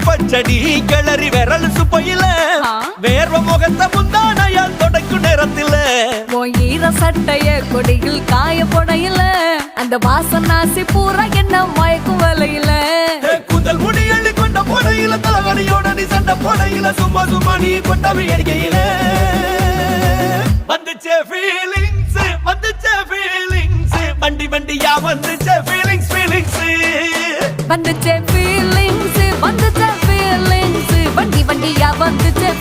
பச்சடி கிளறி விரல் சுப்பையில வேர்வ முகத்தை முந்தானையால் தொடக்கும் நேரத்தில் ஈர சட்டைய கொடியில் காய போடையில அந்த வாசனாசி பூரா என்ன மயக்கும் வலையில கூந்தல் முடியல் கொண்ட போடையில தலைவலியோட நீ சண்டை போடையில சும்மா சும்மா நீ கொண்டவை அடிக்கையில வந்துச்சே ஃபீலிங்ஸ் வந்துச்சே ஃபீலிங்ஸ் வண்டி வண்டியா வந்துச்சே ஃபீலிங்ஸ் ஃபீலிங்ஸ் வந்துச்சே ஃபீலிங்ஸ் வந்துச்சே ஃபீலிங்ஸ் வண்டி வண்டியா வந்துச்சே